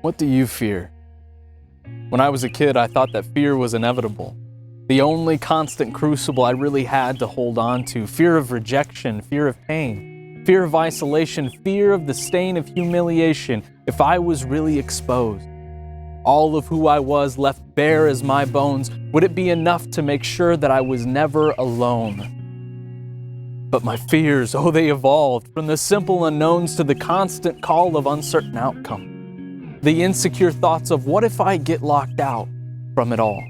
What do you fear? When I was a kid, I thought that fear was inevitable. The only constant crucible I really had to hold on to: fear of rejection, fear of pain, fear of isolation, fear of the stain of humiliation if I was really exposed. All of who I was left bare as my bones. Would it be enough to make sure that I was never alone? But my fears, they evolved from the simple unknowns to the constant call of uncertain outcome. The insecure thoughts of, what if I get locked out from it all?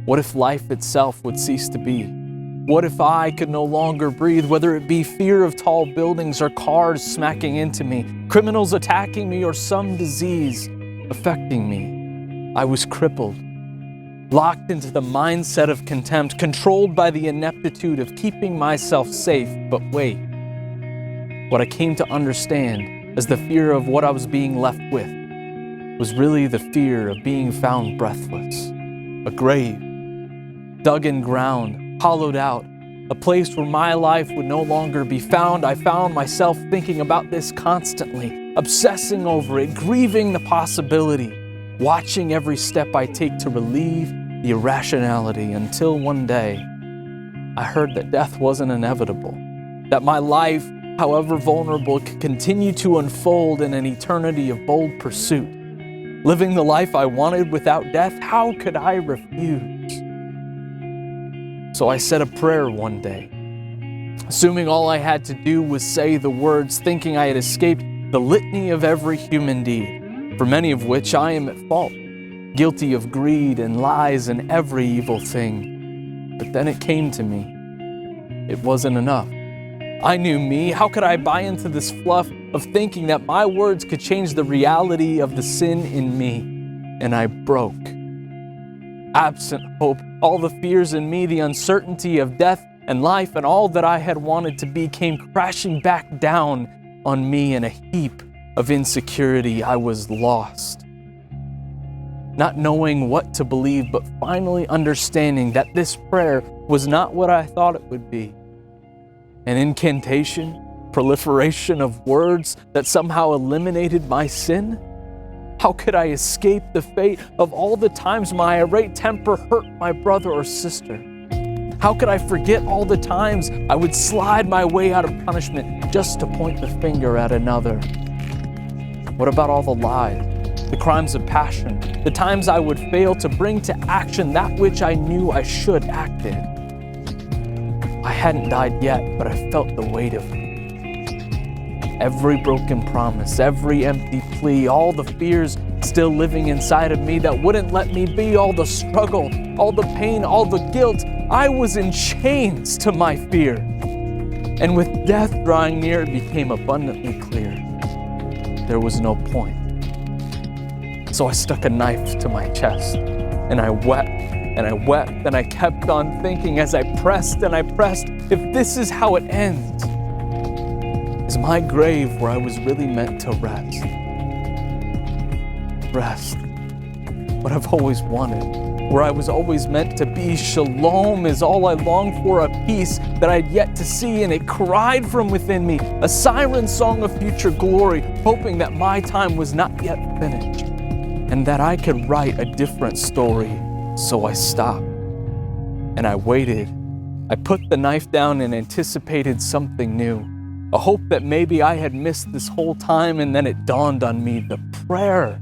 What if life itself would cease to be? What if I could no longer breathe? Whether it be fear of tall buildings or cars smacking into me, criminals attacking me, or some disease affecting me, I was crippled, locked into the mindset of contempt, controlled by the ineptitude of keeping myself safe. But wait, what I came to understand as the fear of what I was being left with was really the fear of being found breathless. A grave, dug in ground, hollowed out, a place where my life would no longer be found. I found myself thinking about this constantly, obsessing over it, grieving the possibility, watching every step I take to relieve the irrationality, until one day I heard that death wasn't inevitable, that my life, however vulnerable, could continue to unfold in an eternity of bold pursuit. Living the life I wanted without death, how could I refuse? So I said a prayer one day, assuming all I had to do was say the words, thinking I had escaped the litany of every human deed, for many of which I am at fault, guilty of greed and lies and every evil thing. But then it came to me. It wasn't enough. I knew me. How could I buy into this fluff of thinking that my words could change the reality of the sin in me? And I broke. Absent hope, all the fears in me, the uncertainty of death and life, and all that I had wanted to be came crashing back down on me in a heap of insecurity. I was lost, not knowing what to believe, but finally understanding that this prayer was not what I thought it would be. An incantation, proliferation of words that somehow eliminated my sin? How could I escape the fate of all the times my irate temper hurt my brother or sister? How could I forget all the times I would slide my way out of punishment just to point the finger at another? What about all the lies, the crimes of passion, the times I would fail to bring to action that which I knew I should act in? I hadn't died yet, but I felt the weight of it. Every broken promise, every empty plea, all the fears still living inside of me that wouldn't let me be, all the struggle, all the pain, all the guilt. I was in chains to my fear. And with death drawing near, it became abundantly clear there was no point. So I stuck a knife to my chest, and I wept. And I wept, and I kept on thinking as I pressed and I pressed, if this is how it ends, is my grave where I was really meant to rest? Rest, what I've always wanted, where I was always meant to be. Shalom is all I longed for, a peace that I'd yet to see, and it cried from within me, a siren song of future glory, hoping that my time was not yet finished, and that I could write a different story. So I stopped, and I waited. I put the knife down and anticipated something new, a hope that maybe I had missed this whole time, and then it dawned on me, the prayer.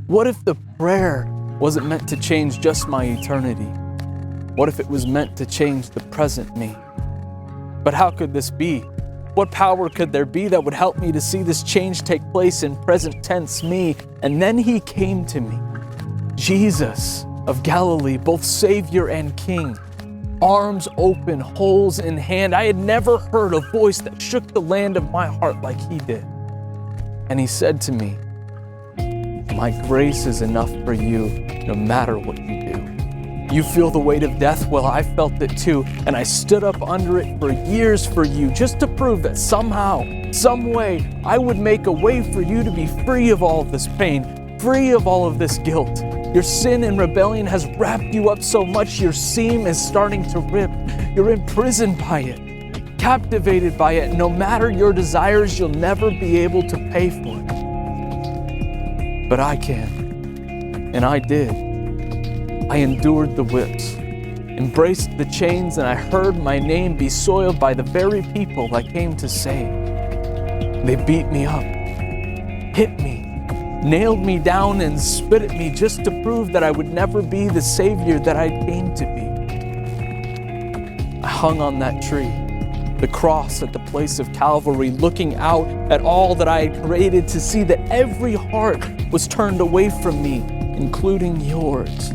What if the prayer wasn't meant to change just my eternity? What if it was meant to change the present me? But how could this be? What power could there be that would help me to see this change take place in present tense me? And then he came to me, Jesus of Galilee, both Savior and King, arms open, holes in hand. I had never heard a voice that shook the land of my heart like he did. And he said to me, my grace is enough for you no matter what you do. You feel the weight of death? Well, I felt it too, and I stood up under it for years for you, just to prove that somehow, some way, I would make a way for you to be free of all of this pain, free of all of this guilt. Your sin and rebellion has wrapped you up so much your seam is starting to rip. You're imprisoned by it, captivated by it. No matter your desires, you'll never be able to pay for it. but I can. And I did. I endured the whips, embraced the chains, and I heard my name be soiled by the very people I came to save. They beat me up, hit me, nailed me down, and spit at me just to prove that I would never be the Savior that I came to be. I hung on that tree, the cross at the place of Calvary, looking out at all that I had created to see that every heart was turned away from me, including yours.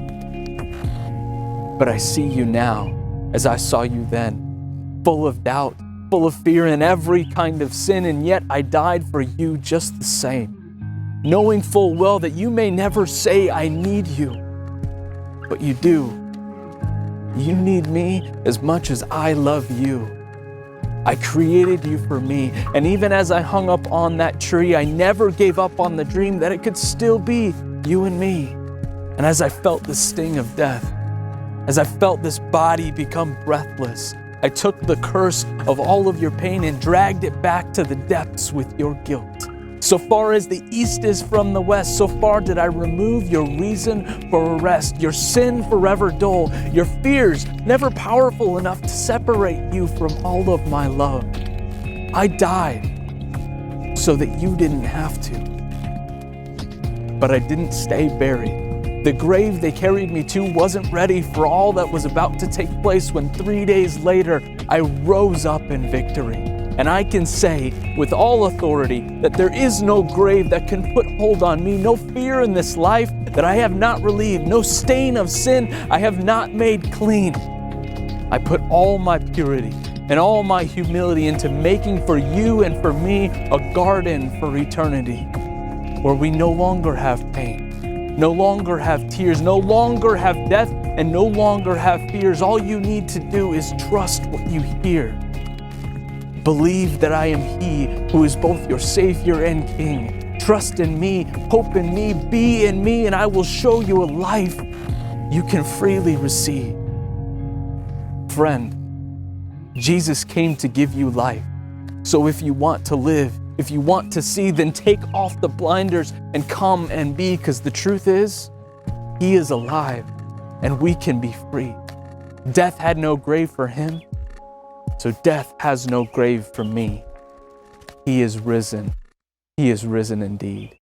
But I see you now as I saw you then, full of doubt, full of fear and every kind of sin, and yet I died for you just the same, knowing full well that you may never say, I need you, but you do. You need me as much as I love you. I created you for me, and even as I hung up on that tree, I never gave up on the dream that it could still be you and me. And as I felt the sting of death, as I felt this body become breathless, I took the curse of all of your pain and dragged it back to the depths with your guilt. So far as the east is from the west, so far did I remove your reason for arrest, your sin forever dull, your fears never powerful enough to separate you from all of my love. I died so that you didn't have to. But I didn't stay buried. The grave they carried me to wasn't ready for all that was about to take place when 3 days later I rose up in victory. And I can say with all authority that there is no grave that can put hold on me, no fear in this life that I have not relieved, no stain of sin I have not made clean. I put all my purity and all my humility into making for you and for me a garden for eternity, where we no longer have pain, no longer have tears, no longer have death, and no longer have fears. All you need to do is trust what you hear. Believe that I am He who is both your Savior and King. Trust in me, hope in me, be in me, and I will show you a life you can freely receive. Friend, Jesus came to give you life. So if you want to live, if you want to see, then take off the blinders and come and be, because the truth is, He is alive and we can be free. Death had no grave for Him, so death has no grave for me. He is risen. He is risen indeed.